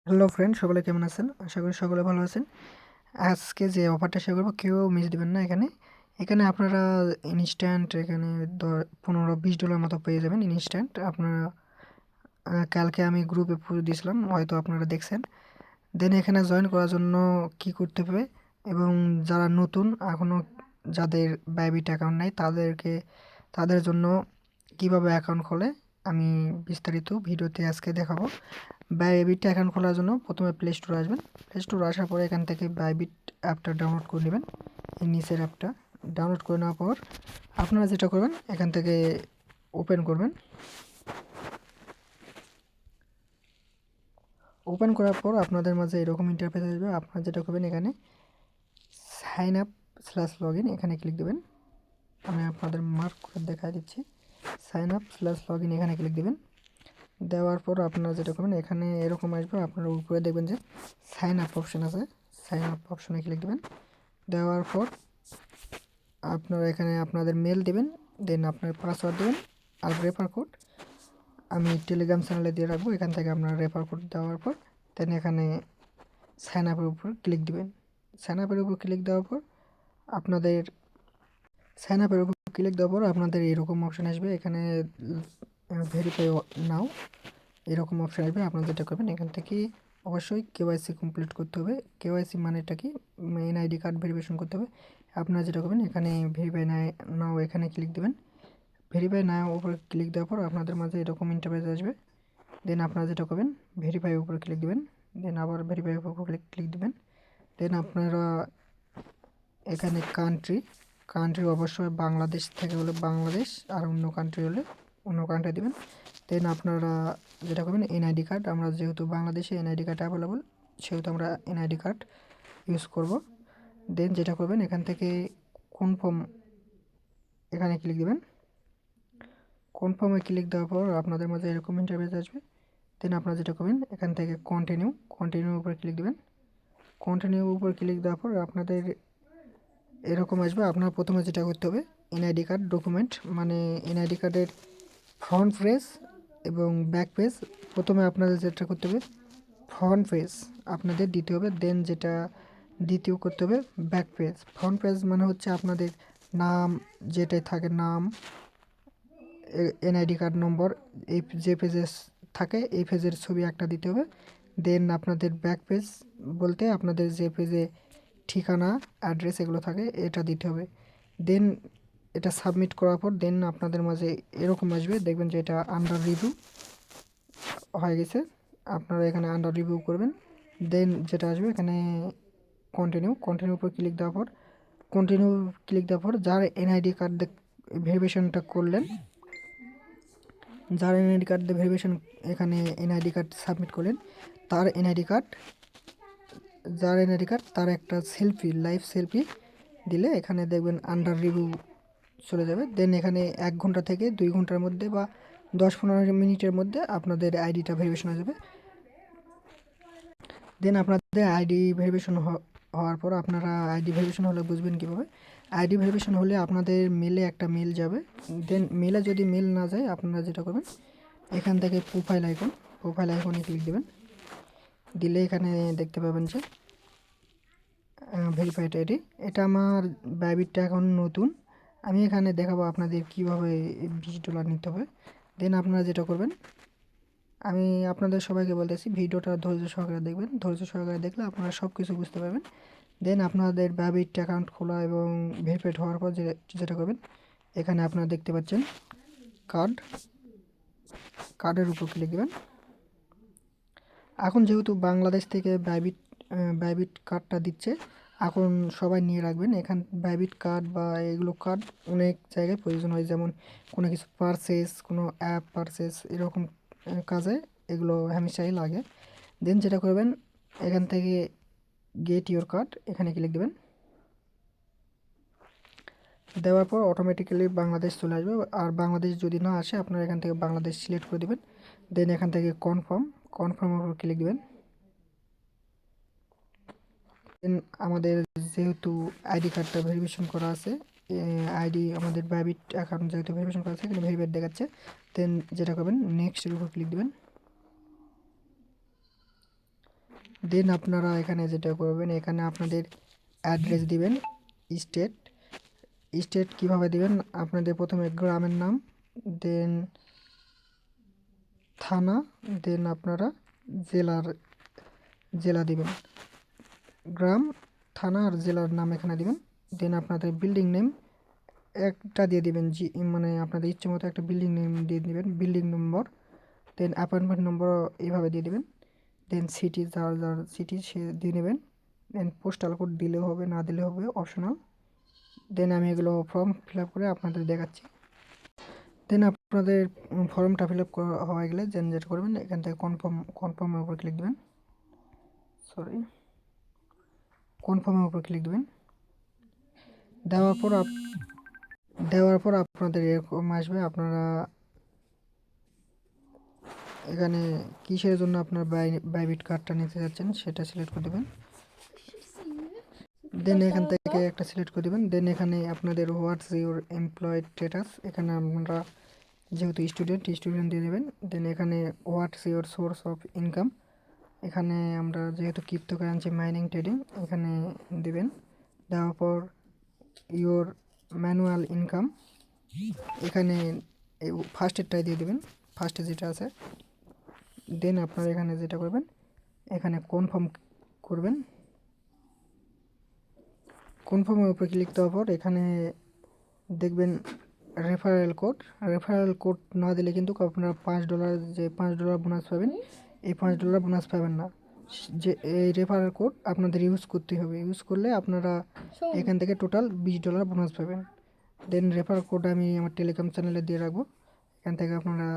Hello friend, সকলে কেমন আছেন? আশা করি সকলে ভালো আছেন। আজকে যে অফারটা শেয়ার করবো কেউ মিস দিবেন না। এখানে আপনারা ইনস্ট্যান্ট এখানে $15-20 মতো পেয়ে যাবেন ইনস্ট্যান্ট। আপনারা কালকে আমি গ্রুপে পুরো দিয়েছিলাম, হয়তো আপনারা দেখছেন। দেন এখানে জয়েন করার জন্য কি করতে হবে এবং যারা নতুন এখনও যাদের বাইবিট অ্যাকাউন্ট নাই তাদের জন্য কিভাবে অ্যাকাউন্ট খোলে আমি বিস্তারিত ভিডিওতে আজকে দেখাবো। বাইবিট অ্যাকাউন্ট খোলার জন্য প্রথমে প্লে স্টোরে আসবেন। প্লে স্টোরে আসার পরে এখান থেকে বাইবিট অ্যাপটা ডাউনলোড করে নেবেন। এই নিচের অ্যাপটা ডাউনলোড করে নেওয়ার পর আপনারা যেটা করবেন এখান থেকে ওপেন করবেন। ওপেন করার পর আপনাদের মাঝে এরকম ইন্টারফেস আসবে। আপনারা যেটা করবেন এখানে sign up slash log in এখানে ক্লিক দেবেন। আমি আপনাদের মার্ক করে দেখা দিচ্ছি। Sign up slash log in এখানে ক্লিক দেবেন। দেওয়ার পর আপনারা যেটা করবেন এখানে এরকম আসবে। আপনারা উপরে দেখবেন যে সাইন আপ অপশন আছে, সাইন আপ অপশনে ক্লিক দেবেন। দেওয়ার পর আপনারা এখানে আপনাদের মেল দেবেন, দেন আপনার পাসওয়ার্ড দেবেন আর রেফার কোড আমি টেলিগ্রাম চ্যানেলে দিয়ে রাখবো। এখান থেকে আপনার রেফার কোড দেওয়ার পর দেন এখানে সাইন আপের উপর ক্লিক দিবেন। সাইন আপের উপর ক্লিক দেওয়ার পর আপনাদের আপনাদের এরকম অপশান আসবে। এখানে ভেরিফাই নাও এরকম অপশান আসবে। আপনারা যেটা করবেন এখান থেকে অবশ্যই কেওয়াইসি কমপ্লিট করতে হবে। কেওয়াইসি মানেটা কি? এনআইডি কার্ড ভেরিফিকেশন করতে হবে। আপনারা যেটা করবেন এখানে ভেরিফাই নাও এখানে ক্লিক দেবেন। ভেরিফাই নাও উপরে ক্লিক দেওয়ার পর আপনাদের মাঝে এরকম ইন্টারফেস আসবে। দেন আপনারা যেটা করবেন ভেরিফাই উপরে ক্লিক দেবেন। দেন আবার ভেরিফাই উপরে ক্লিক দেবেন। দেন আপনারা এখানে কান্ট্রি অবশ্যই বাংলাদেশ থেকে হলে বাংলাদেশ, আর অন্য কান্ট্রি হলে অন্য কান্ট্রি দেবেন। দেন আপনারা যেটা করবেন এনআইডি কার্ড, আমরা যেহেতু বাংলাদেশে এনআইডি কার্ড অ্যাভেলেবল সেহেতু আমরা এনআইডি কার্ড ইউজ করব। দেন যেটা করবেন এখান থেকে কনফার্ম এখানে ক্লিক দেবেন। কনফার্মে ক্লিক দেওয়ার পর আপনাদের মাঝে এরকম ইন্টারফেস আসবে। দেন আপনারা যেটা করবেন এখান থেকে কন্টিনিউ উপরে ক্লিক দেবেন। কন্টিনিউ উপর ক্লিক দেওয়ার পর আপনাদের এরকম আসবে। আপনার প্রথমে যেটা করতে হবে এনআইডি কার্ড ডকুমেন্ট, মানে এনআইডি কার্ডের ফ্রন্ট পেজ এবং ব্যাক পেজ। প্রথমে আপনাদের যেটা করতে হবে ফ্রন্ট পেজ আপনাদের দিতে হবে। দেন যেটা দ্বিতীয় করতে হবে ব্যাক পেজ। ফ্রন্ট পেজ মানে হচ্ছে আপনাদের নাম যেটাই থাকে, নাম, এনআইডি কার্ড নম্বর, এই যে পেজে থাকে এই পেজের ছবি একটা দিতে হবে। দেন আপনাদের ব্যাক পেজ বলতে আপনাদের যে পেজে ঠিকানা, অ্যাড্রেস এগুলো থাকে এটা দিতে হবে। দেন এটা সাবমিট করার পর দেন আপনাদের মাঝে এরকম আসবে, দেখবেন যে এটা আন্ডার রিভিউ হয়ে গেছে। আপনারা এখানে আন্ডার রিভিউ করবেন। দেন যেটা আসবে এখানে কন্টিনিউ উপর ক্লিক দেওয়ার পর যার এনআইডি কার্ড ভেরিফিকেশনটা করলেন, যার এনআইডি কার্ড দিয়ে ভেরিফিকেশন এখানে এনআইডি কার্ড সাবমিট করলেন, তার এনআইডি কার্ড তার একটা লাইভ সেলফি দিলে এখানে দেখবেন আন্ডার রিভিউ চলে যাবে। দেন এখানে 1 ঘন্টা থেকে 2 ঘন্টার মধ্যে বা 10-15 মিনিটের মধ্যে আপনাদের আইডিটা ভেরিফিকেশন হয়ে যাবে। দেন আপনাদের আইডি ভেরিফিকেশন হওয়ার পর আপনারা আইডি ভেরিফিকেশন হলে বুঝবেন কীভাবে। আইডি ভেরিফিকেশন হলে আপনাদের মেলে একটা মেল যাবে। দেন মেলে যদি মেল না যায় আপনারা যেটা করবেন এখান থেকে প্রোফাইল আইকনে ক্লিক দেবেন। দিলে এখানে দেখতে পাবেন যে ভেরিফাইড আইডি। এটা আমার বাইবিটটা এখন নতুন, আমি এখানে দেখাবো আপনাদের কীভাবে $20 নিতে হবে। দেন আপনারা যেটা করবেন, আমি আপনাদের সবাইকে বলতেছি ভিডিওটা ধৈর্য সহকারে দেখবেন। ধৈর্য সহকারে দেখলে আপনারা সব কিছু বুঝতে পারবেন। দেন আপনাদের বাইবিট অ্যাকাউন্ট খোলা এবং ভেরিফাইড হওয়ার পর যেটা করবেন এখানে আপনারা দেখতে পাচ্ছেন কার্ডের উপর ক্লিক দেবেন। এখন যেহেতু বাংলাদেশ থেকে বাইবিট কার্ডটা দিচ্ছে, এখন সবাই নিয়ে রাখবেন। বাইবিট কার্ড বা এগুলো কার্ড অনেক জায়গায় প্রয়োজন হয়, যেমন কোনো কিছু পারচেস, কোনো অ্যাপ পারচেস, এরকম কাজে এগুলো হামেশাই লাগে। দেন যেটা করবেন এখান থেকে গেট ইওর কার্ড এখানে ক্লিক দেবেন। দেওয়ার পর অটোমেটিক্যালি বাংলাদেশ চলে আসবে, আর বাংলাদেশ যদি না আসে আপনারা এখান থেকে বাংলাদেশ সিলেক্ট করে দেবেন। দেন এখান থেকে কনফার্মের উপর ক্লিক দেবেন। দেন আমাদের যেহেতু আইডি কার্ডটা ভেরিফিকেশন করা আছে, আমাদের বাইবিট অ্যাকাউন্ট যেহেতু ভেরিফিকেশন করা আছে এখানে ভেরিফাইড দেখাচ্ছে। দেন যেটা করবেন নেক্সটের উপর ক্লিক দেবেন। দেন আপনারা এখানে যেটা করবেন, এখানে আপনাদের অ্যাড্রেস দিবেন। স্টেট স্টেট কীভাবে দিবেন, আপনাদের প্রথমে গ্রামের নাম, দেন থানা, দেন আপনারা জেলা দিবেন। গ্রাম, থানা আর জেলার নাম এখানে দিবেন। দেন আপনাদের বিল্ডিং নেম একটা দিয়ে দিবেন, মানে আপনাদের ইচ্ছে মতো একটা বিল্ডিং নেম দিয়ে দিবেন, বিল্ডিং নম্বর, দেন অ্যাপার্টমেন্ট নম্বর এইভাবে দিয়ে দিবেন। দেন সিটি, যার যার সিটি সে দিয়ে নেবেন। দেন পোস্টাল কোড দিলেও হবে, না দিলেও হবে, অপশনাল। দেন আমি এগুলো ফর্ম ফিল আপ করে আপনাদের দেখাচ্ছি। দেন আপনাদের ফর্মটা ফিল আপ হয়ে গেলে দেন যেটা করবেন, এখান থেকে কনফার্মের উপর ক্লিক দেবেন। কনফার্মের উপর ক্লিক দেবেন। দেওয়ার পর আপনাদের এরকম আসবে। আপনারা এখানে কিসের জন্য আপনার বাইবিট কার্ডটা নিতে যাচ্ছেন সেটা সিলেক্ট করে দেবেন। দেন এখান থেকে একটা সিলেক্ট করে দেবেন। দেন এখানে আপনাদের হোয়াটস ইউর এমপ্লয়েড স্ট্যাটাস, এখানে আমরা যেহেতু স্টুডেন্ট দিয়ে দেবেন। দেন এখানে what's your source of income, এখানে আমরা যেহেতু ক্রিপ্টোকারেন্সি মাইনিং ট্রেডিং এখানে দেবেন। দেওয়ার পর ইউর ম্যানুয়াল ইনকাম, এখানে ফার্স্টেরটাই দিয়ে দেবেন, ফার্স্টে যেটা আছে। দেন আপনারা এখানে যেটা করবেন, এখানে কনফার্ম করবেন। কনফার্মের উপরে ক্লিক দেওয়ার পর এখানে দেখবেন রেফারেল কোড না দিলে কিন্তু আপনারা $5 যে $5 বোনাস পাবেন, এই $5 বোনাস পাবেন না। যে এই রেফারেল কোড আপনাদের ইউজ করতে হবে, ইউজ করলে আপনারা এখান থেকে টোটাল $20 বোনাস পাবেন। দেন রেফারেল কোড আমি আমার টেলিগ্রাম চ্যানেলে দিয়ে রাখবো, এখান থেকে আপনারা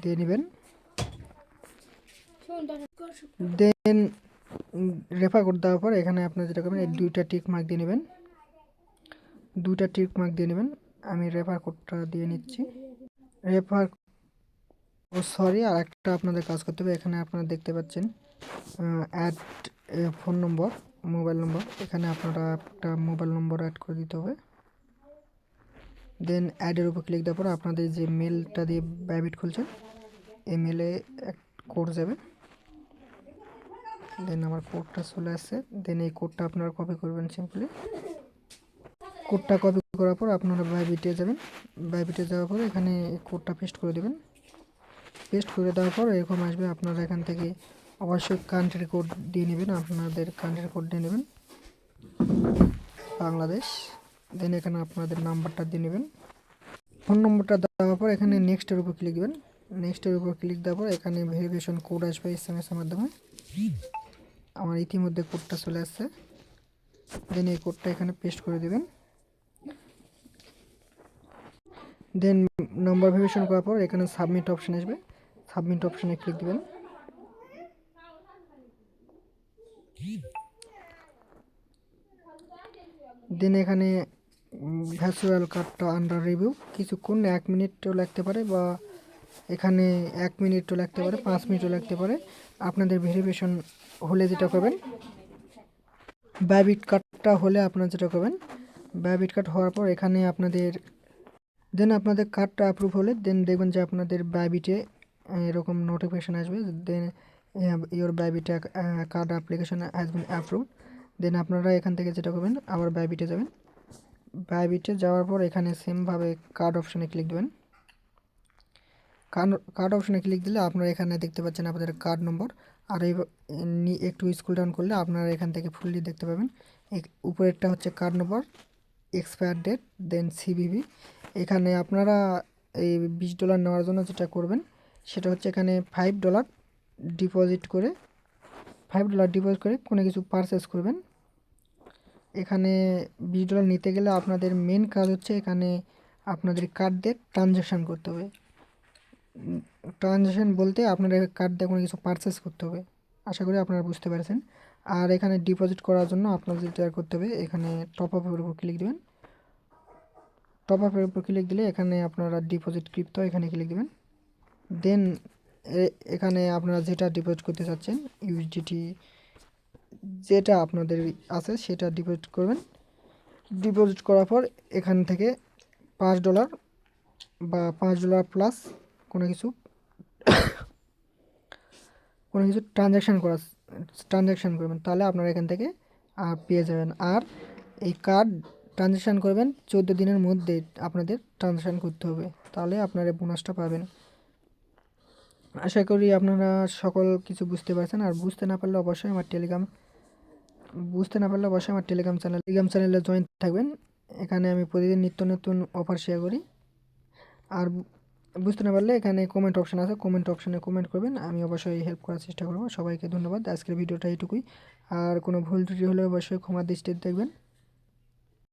দিয়ে নেবেন। দেন রেফার কোড দেওয়ার পর এখানে আপনারা যেটা করবেন, এই দুইটা টিক মার্ক দিয়ে নেবেন। আমি রেফার কোডটা দিয়ে নিচ্ছি। আর একটা আপনাদের কাজ করতে হবে, এখানে আপনারা দেখতে পাচ্ছেন add phone number, mobile number, এখানে আপনারা একটা মোবাইল নম্বর অ্যাড করে দিতে হবে। দেন অ্যাডের উপর ক্লিক দেওয়ার পর আপনাদের যে মেলটা দিয়ে বাইবিট খুলছেন এই মেলে এক কোড যাবে। দেন আমার কোডটা চলে আসছে। দেন এই কোডটা আপনারা কপি করবেন সিম্পলি। কোডটা কপি করার পর আপনারা বাইবিটে যাবেন। বাইবিটে যাওয়ার পর এখানে কোডটা পেস্ট করে দেবেন। পেস্ট করে দেওয়ার পর এরকম আসবে। আপনারা এখান থেকে অবশ্যই কান্ট্রি কোড দিয়ে নেবেন, আপনাদের কান্ট্রি কোড দিয়ে নেবেন বাংলাদেশ। দেন এখানে আপনাদের নাম্বারটা দিয়ে নেবেন। ফোন নম্বরটা দেওয়ার পর এখানে নেক্সটের উপর ক্লিক দেবেন। নেক্সটের উপর ক্লিক দেওয়ার পর এখানে ভেরিফিকেশন কোড আসবে SMS এর মাধ্যমে। আমার ইতিমধ্যে কোডটা চলে আসছে। দেন এই কোডটা এখানে পেস্ট করে দেবেন। দেন নাম্বার ভেরিফিকেশন করার পর এখানে সাবমিট অপশন আসবে, সাবমিট অপশনে ক্লিক দেবেন। দেন এখানে ভার্চুয়াল কার্ডটা আন্ডার রিভিউ, কিছুক্ষণ 1 মিনিটও লাগতে পারে, বা এখানে 1 মিনিটও লাগতে পারে, 5 মিনিটও লাগতে পারে। আপনাদের ভেরিফিকেশন হলে যেটা করবেন, বাইবিট কার্ডটা হলে আপনারা যেটা করবেন, বাইবিট কার্ড হওয়ার পর এখানে আপনাদের কার্ডটা অ্যাপ্রুভ হলে দেন দেখবেন যে আপনাদের বাইবিটে এরকম নোটিফিকেশান আসবে, then your Bybit card application has been approve. Then আপনারা এখান থেকে যেটা করবেন, আবার বাইবিটে যাবেন। বাইবিটে যাওয়ার পর এখানে সেমভাবে কার্ড অপশানে ক্লিক দেবেন। কার্ড অপশানে ক্লিক দিলে আপনারা এখানে দেখতে পাচ্ছেন আপনাদের কার্ড নম্বর। আর এই একটু স্ক্রল ডাউন করলে আপনারা এখান থেকে ফুললি দেখতে পাবেন। উপরেরটা হচ্ছে কার্ড নম্বর, এক্সপায়ার ডেট, দেন CVV। এখানে আপনারা এই $20 নেওয়ার জন্য যেটা করবেন সেটা হচ্ছে এখানে $5 ডিপোজিট করে কোনো কিছু পারচেস করবেন। এখানে $20 নিতে গেলে আপনাদের মেন কাজ হচ্ছে এখানে আপনাদের কার্ড দিয়ে ট্রানজ্যাকশান করতে হবে। ট্রানজ্যাকশান বলতে আপনারা কার্ড দিয়ে কোনো কিছু পারচেস করতে হবে। আশা করি আপনারা বুঝতে পেরেছেন। আর এখানে ডিপোজিট করার জন্য আপনাদের যেটা করতে হবে, এখানে টপ আপের উপর ক্লিক দেবেন। টপ আপের উপর ক্লিক দিলে এখানে আপনারা ডিপোজিট ক্রিপ্টো এখানে ক্লিক দেবেন। দেন এখানে আপনারা যেটা ডিপোজিট করতে চাচ্ছেন, USDT যেটা আপনাদের আছে সেটা ডিপোজিট করবেন। ডিপোজিট করার পর এখান থেকে $5 বা $5 প্লাস কোনো কিছু ট্রানজ্যাকশান ট্রানজ্যাকশান করবেন, তাহলে আপনারা এখান থেকে পেয়ে যাবেন। আর এই কার্ড ট্রানজ্যাকশান করবেন 14 দিনের মধ্যে আপনাদের ট্রানজ্যাকশান করতে হবে, তাহলে আপনারা বোনাসটা পাবেন। আশা করি আপনারা সকল কিছু বুঝতে পারছেন। আর বুঝতে না পারলে অবশ্যই আমার টেলিগ্রাম চ্যানেলে জয়েন থাকবেন। এখানে আমি প্রতিদিন নিত্য নতুন অফার শেয়ার করি। আর বুঝতে না পারলে এখানে কমেন্ট অপশান আছে, কমেন্ট অপশানে কমেন্ট করবেন, আমি অবশ্যই হেল্প করার চেষ্টা করব। সবাইকে ধন্যবাদ। আজকের ভিডিওটা এইটুকুই। আর কোনো ভুল ত্রুটি হলে অবশ্যই ক্ষমা দৃষ্টিতে দেখবেন।